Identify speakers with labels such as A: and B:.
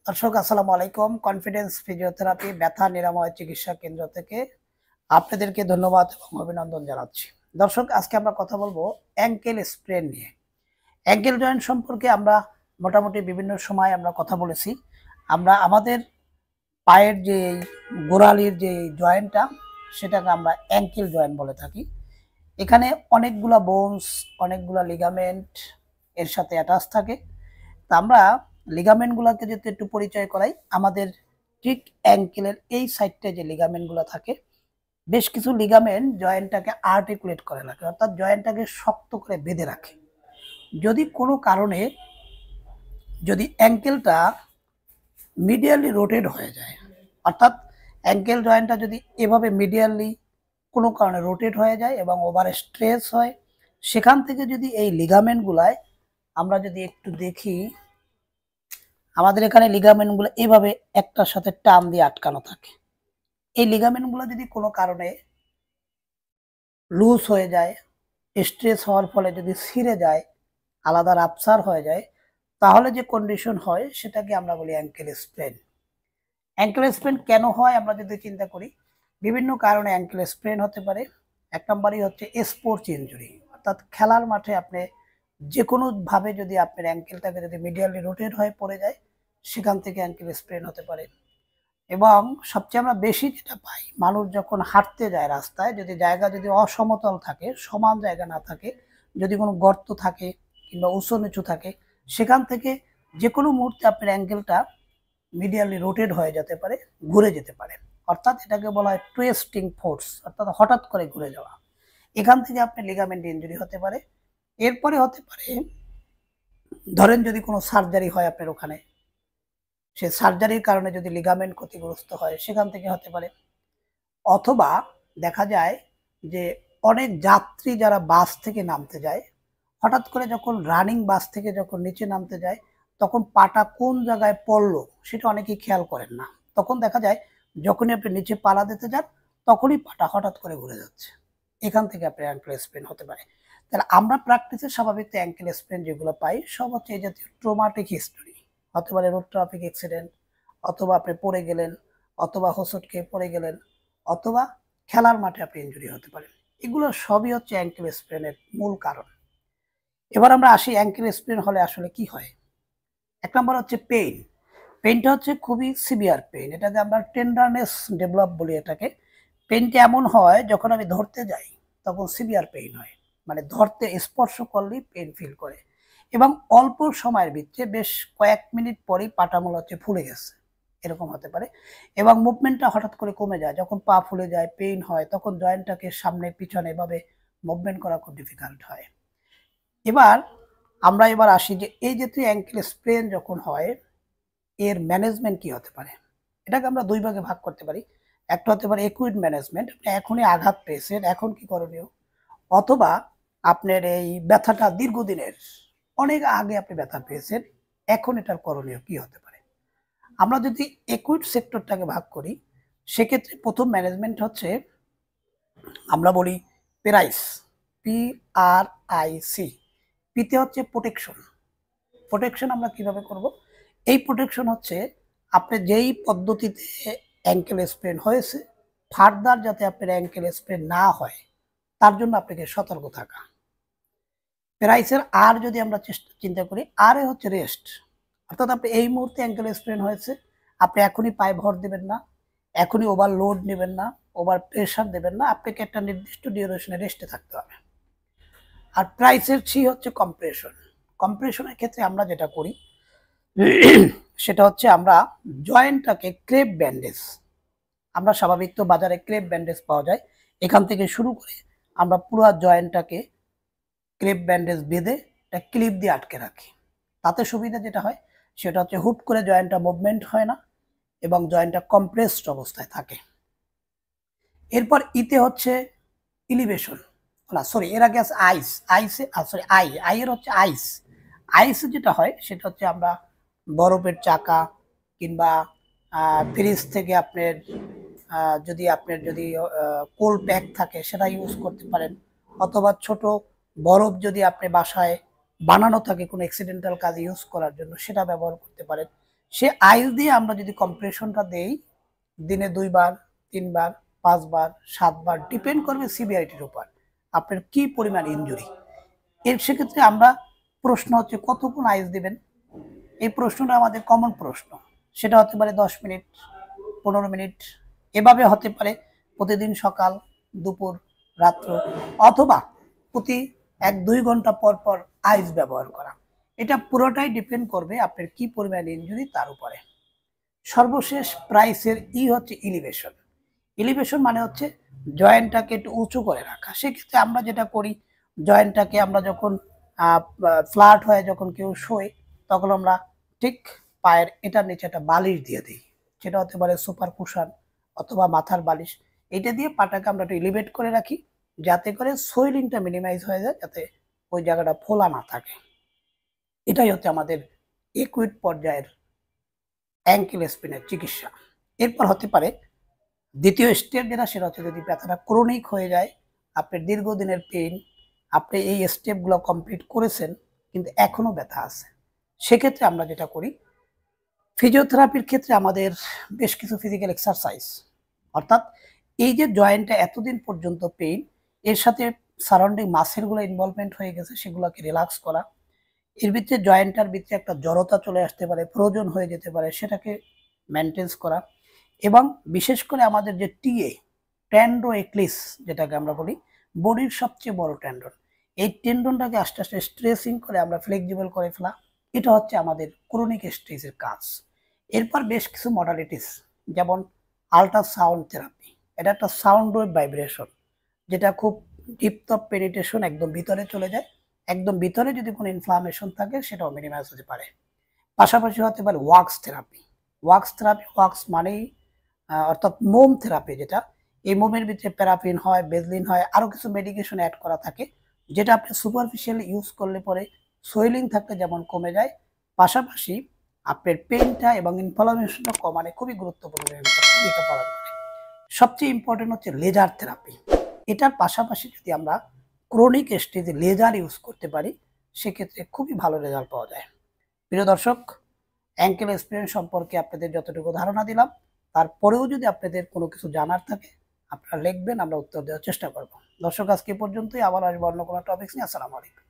A: দর্শক আসসালামু আলাইকুম। কনফিডেন্স ফিজিওথেরাপি ব্যথা নিরাময় চিকিৎসা কেন্দ্র থেকে আপনাদেরকে ধন্যবাদ এবং অভিনন্দন জানাচ্ছি। দর্শক, আজকে আমরা কথা বলবো অ্যাঙ্কেল স্প্রেন নিয়ে। অ্যাঙ্কেল জয়েন্ট সম্পর্কে আমরা মোটামুটি বিভিন্ন সময় আমরা কথা বলেছি। আমরা আমাদের পায়ের যে গোড়ালির যে জয়েন্টটা, সেটাকে আমরা অ্যাঙ্কেল জয়েন্ট বলে থাকি। এখানে অনেকগুলা বোনস, অনেকগুলা লিগামেন্ট এর সাথে অ্যাটাচ থাকে। তা আমরা লিগামেন্ট গুলাকে যদি একটু পরিচয় করাই, আমাদের ঠিক অ্যাঙ্কেলের এই সাইডটায় যে লিগামেন্ট গুলা থাকে, বেশ কিছু লিগামেন্ট জয়েন্টটাকে আর্টিকুলেট করে রাখে, অর্থাৎ জয়েন্টটাকে শক্ত করে বেঁধে রাখে। যদি কোনো কারণে যদি অ্যাঙ্কেলটা মিডিয়ালি রোটেট হয়ে যায়, অর্থাৎ অ্যাঙ্কেল জয়েন্টটা যদি এভাবে মিডিয়ালি কোনো কারণে রোটেট হয়ে যায় এবং ওভার স্ট্রেস হয়, সেখান থেকে যদি এই লিগামেন্ট গুলায় আমরা যদি একটু দেখি, আমাদের এখানে লিগামেন্ট গুলো এভাবে একটার সাথে টান দিয়ে আটকানো থাকে। এই লিগামেন্ট গুলো যদি কোনো কারণে লুজ হয়ে যায়, স্ট্রেস হওয়ার ফলে যদি ছিঁড়ে যায়, আলাদা রাপচার হয়ে যায়, তাহলে যে কন্ডিশন হয় সেটাকে আমরা বলি অ্যাঙ্কেল স্প্রেন। অ্যাঙ্কেল স্প্রেন কেন হয় আমরা যদি চিন্তা করি, বিভিন্ন কারণে অ্যাঙ্কেল স্প্রেন হতে পারে। এক নম্বরই হচ্ছে স্পোর্টস ইনজুরি, অর্থাৎ খেলার মাঠে আপনি যে কোনো ভাবে যদি আপনার অ্যাঙ্কেলটাকে যদি মিডিয়ালি রোটেট হয়ে পড়ে যায়, সেখান থেকে অ্যাঙ্কেল স্প্রেন হতে পারে। এবং সবচেয়ে আমরা বেশি যেটা পাই, মানুষ যখন হাঁটতে যায় রাস্তায়, যদি জায়গা যদি অসমতল থাকে, সমান জায়গা না থাকে, যদি কোনো গর্ত থাকে কিংবা উঁচু নিচু থাকে, সেখান থেকে যে কোনো মুহূর্তে আপনার অ্যাঙ্কেলটা মিডিয়ালি রোটেট হয়ে যেতে পারে, ঘুরে যেতে পারে। অর্থাৎ এটাকে বলা হয় টুইস্টিং ফোর্স, অর্থাৎ হঠাৎ করে ঘুরে যাওয়া। এখান থেকে আপনার লিগামেন্ট ইনজুরি হতে পারে। এরপরে হতে পারে, ধরেন যদি কোনো সার্জারি হয় আপনার ওখানে, সে সার্জারির কারণে যদি লিগামেন্ট ক্ষতিগ্রস্ত হয়, সেখান থেকে হতে পারে। অথবা দেখা যায় যে অনেক যাত্রী যারা বাস থেকে নামতে যায়, হঠাৎ করে যখন রানিং বাস থেকে যখন নিচে নামতে যায়, তখন পাটা কোন জায়গায় পড়লো সেটা অনেকেই খেয়াল করেন না। তখন দেখা যায় যখনই আপনি নিচে পালা দিতে যান, তখনই পাটা হঠাৎ করে ঘুরে যাচ্ছে। এখান থেকে আপনার অ্যাঙ্কেল স্প্রেন হতে পারে। তাহলে আমরা প্র্যাকটিসে স্বাভাবিক অ্যাঙ্কেল স্প্রেন যেগুলো পাই, সব হচ্ছে এই জাতীয় ট্রমাটিক হিস্টোরি। হতে পারে রোড ট্রাফিক অ্যাক্সিডেন্ট, অথবা আপনি পড়ে গেলেন, অথবা হোঁচট খেয়ে পড়ে গেলেন, অথবা খেলার মাঠে আপনি ইনজুরি হতে পারেন। এগুলো সবই হচ্ছে অ্যাঙ্কেল স্প্রেনের মূল কারণ। এবার আমরা আসি অ্যাঙ্কেল স্প্রেন হলে আসলে কি হয়। এক নম্বর হচ্ছে পেইন। পেইনটা হচ্ছে খুবই সিভিয়ার পেইন, এটাকে আমরা টেন্ডারনেস ডেভেলপ বলি এটাকে। পেইনটা এমন হয় যখন আমি ধরতে যাই তখন সিভিয়ার পেইন হয়, মানে ধরতে স্পর্শ করলেই পেইন ফিল করে, এবং অল্প সময়ের ভিতরে বেশ কয়েক মিনিট পরেই পাটা মনে হচ্ছে ফুলে গেছে, এরকম হতে পারে। এবং মুভমেন্টটা হঠাৎ করে কমে যায়, যখন পা ফুলে যায়, পেইন হয়, তখন জয়েন্টটাকে সামনে পিছনে এভাবে মুভমেন্ট করা খুব ডিফিকাল্ট হয়। এবার আমরা আসি যে এই জাতীয় অ্যাঙ্কেল স্প্রেন যখন হয়, এর ম্যানেজমেন্ট কি হতে পারে। এটাকে আমরা দুই ভাগে ভাগ করতে পারি। একটা হতে পারে একুইট ম্যানেজমেন্ট, আপনি এখনই আঘাত পেয়েছেন, এখন কি করণীয়। অথবা আপনার এই ব্যথাটা দীর্ঘদিনের, অনেক আগে আপনি ব্যথা পেয়েছেন, এখন এটার করণীয় কি হতে পারে। আমরা যদি একুইট সেক্টরটাকে ভাগ করি, সেক্ষেত্রে প্রথম ম্যানেজমেন্ট হচ্ছে, আমরা বলি পেরাইস, PRIC। পিতে হচ্ছে প্রোটেকশন। প্রোটেকশন আমরা কিভাবে করব, এই প্রোটেকশন হচ্ছে আপনি যেই পদ্ধতিতে অ্যাঙ্কেল স্প্রেন হয়েছে, ফার্দার যাতে আপনার অ্যাঙ্কেল স্প্রেন না হয়, তার জন্য আপনাকে সতর্ক থাকা। প্রাইসের আর যদি আমরা চিন্তা করি, আর এ হচ্ছে রেস্ট, অর্থাৎ আপনি এই মুহূর্তে অ্যাঙ্কেল স্প্রেন হয়েছে, আপনি এখনই পায়ে ভর দেবেন না, এখনই ওভারলোড নেবেন না, ওভার প্রেশার দেবেন না, আপনাকে একটা নির্দিষ্ট ডিউরেশনে রেস্টে থাকতে হবে। আর প্রাইসের সি হচ্ছে কম্প্রেশন। কম্প্রেশনের ক্ষেত্রে আমরা যেটা করি সেটা হচ্ছে আমরা জয়েন্টটাকে ক্রেপ ব্যান্ডেজ, আমরা স্বাভাবিক তো বাজারে ক্রেপ ব্যান্ডেজ পাওয়া যায়, এখান থেকে শুরু করে আমরা পুরো জয়েন্টটাকে ক্রেপ ব্যান্ডেজ বেঁধে একটা ক্লিপ দিয়ে আটকে রাখি। তাতে সুবিধা যেটা হয় সেটা হচ্ছে হুট করে জয়েন্টটা মুভমেন্ট হয় না এবং জয়েন্টটা কম্প্রেসড অবস্থায় থাকে। এরপর ইতে হচ্ছে ইলিভেশন, না সরি, এর আগে আছে আইস। আইসে সরি আইয়ের হচ্ছে আইস। আইসে যেটা হয় সেটা হচ্ছে আমরা বরফের চাকা কিংবা ফ্রিজ থেকে আপনার যদি কোল্ড প্যাক থাকে সেটা ইউজ করতে পারেন, অথবা ছোট বরফ যদি আপনি বাসায় বানানো থাকে কোনো অ্যাক্সিডেন্টাল কাজে ইউজ করার জন্য, সেটা ব্যবহার করতে পারেন। সে আইস দিয়ে আমরা যদি কম্প্রেশনটা দেই দিনে 2 বার 3 বার 5 বার 7 বার ডিপেন্ড করবে সিভিয়ারিটির উপর আপনার কি পরিমাণ ইনজুরি। এর সেক্ষেত্রে আমরা প্রশ্ন হচ্ছে কতক্ষণ আইস দিবেন। এই প্রশ্নটা আমাদের কমন প্রশ্ন। সেটা হতে পারে 10 মিনিট 15 মিনিট, এভাবে হতে পারে প্রতিদিন সকাল দুপুর রাত্র, অথবা প্রতি 1-2 ঘন্টা পর পর আইস ব্যবহার করা। এটা পুরোটাই ডিপেন্ড করবে আপনার কি পরিমাণ ইনজুরি তার উপরে। সর্বশেষ প্রাইসের হচ্ছে ইলিভেশন। ইলিভেশন মানে হচ্ছে জয়েন্টটাকে একটু উঁচু করে রাখা। সেক্ষেত্রে আমরা যেটা করি, জয়েন্টটাকে আমরা যখন ফ্ল্যাট হয়ে যখন কেউ শোয়, তখন আমরা ঠিক পায়ের এটার নিচে একটা বালিশ দিয়ে দিই, সেটা হতে পারে সুপার কুশন অথবা মাথার বালিশ। এটা দিয়ে পাটাকে আমরা একটু এলিভেট করে রাখি, যাতে করে সোয়েলিংটা মিনিমাইজ হয়ে যায়, যাতে ওই জায়গাটা ফোলা না থাকে। এটাই হচ্ছে আমাদের একুইট পর্যায়ের অ্যাঙ্কেল স্পিনের চিকিৎসা। এরপর হতে পারে দ্বিতীয় স্টেপ যেটা, সেটা হচ্ছে যদি ব্যথাটা ক্রনিক হয়ে যায়, আপনার দীর্ঘদিনের পেইন, আপনি এই স্টেপগুলো কমপ্লিট করেছেন কিন্তু এখনো ব্যথা আছে, সেক্ষেত্রে আমরা যেটা করি, ফিজিওথেরাপির ক্ষেত্রে আমাদের বেশ কিছু ফিজিক্যাল এক্সারসাইজ, অর্থাৎ এই যে জয়েন্টটা এতদিন পর্যন্ত পেইন, এর সাথে সারাউন্ডিং মাসেলগুলো ইনভলভমেন্ট হয়ে গেছে, সেগুলোকে রিল্যাক্স করা। এর ভিতরে জয়েন্টটার ভিতরে একটা জড়তা চলে আসতে পারে, ফ্রোজন হয়ে যেতে পারে, সেটাকে মেনটেন্স করা। এবং বিশেষ করে আমাদের যে টেন্ডো এক্লিস যেটাকে আমরা বলি, বডির সবচেয়ে বড় টেন্ডন, এই টেন্ডনটাকে আস্তে আস্তে স্ট্রেসিং করে আমরা ফ্লেক্সিবল করে ফেলা। এটা হচ্ছে আমাদের ক্রনিক স্ট্রেসের কাজ। এরপর বেশ কিছু মডালিটিস, যেমন আল্ট্রাসাউন্ড থেরাপি। এটা একটা সাউন্ড ওয়েভ ভাইব্রেশন, যেটা খুব ডিপথ অফ পেনিট্রেশন, একদম ভিতরে চলে যায়। একদম ভিতরে যদি কোনো ইনফ্লামেশন থাকে সেটাও মিনিমাইজ হতে পারে। পাশাপাশি হতে পারে ওয়াক্স থেরাপি। ওয়াক্স মানেই অর্থাৎ মোম থেরাপি, যেটা এই মোমের ভিতরে প্যারাফিন হয়, বেজলিন হয়, আরো কিছু মেডিকেশন অ্যাড করা থাকে, যেটা আপনি সুপারফিশিয়ালি ইউজ করলে পরে সোয়েলিং থাকলে যেমন কমে যায়, পাশাপাশি আপনার পেইনটা এবং ইনফ্লামেশনটা কমানো খুবই গুরুত্বপূর্ণ ভূমিকা পালন করে। সবচেয়ে ইম্পর্টেন্ট হচ্ছে লেজার থেরাপি। এটার পাশাপাশি যদি আমরা ক্রনিক স্টেজে লেজার ইউজ করতে পারি, সেক্ষেত্রে খুবই ভালো রেজাল্ট পাওয়া যায়। প্রিয় দর্শক, অ্যাঙ্কেল স্প্রেন সম্পর্কে আপনাদের যতটুকু ধারণা দিলাম, তারপরেও যদি আপনাদের কোনো কিছু জানার থাকে আপনারা লিখবেন, আমরা উত্তর দেওয়ার চেষ্টা করব। দর্শক, আজকে পর্যন্তই, আবার আসবো অন্য কোনো টপিকস নিয়ে। আসসালামু আলাইকুম।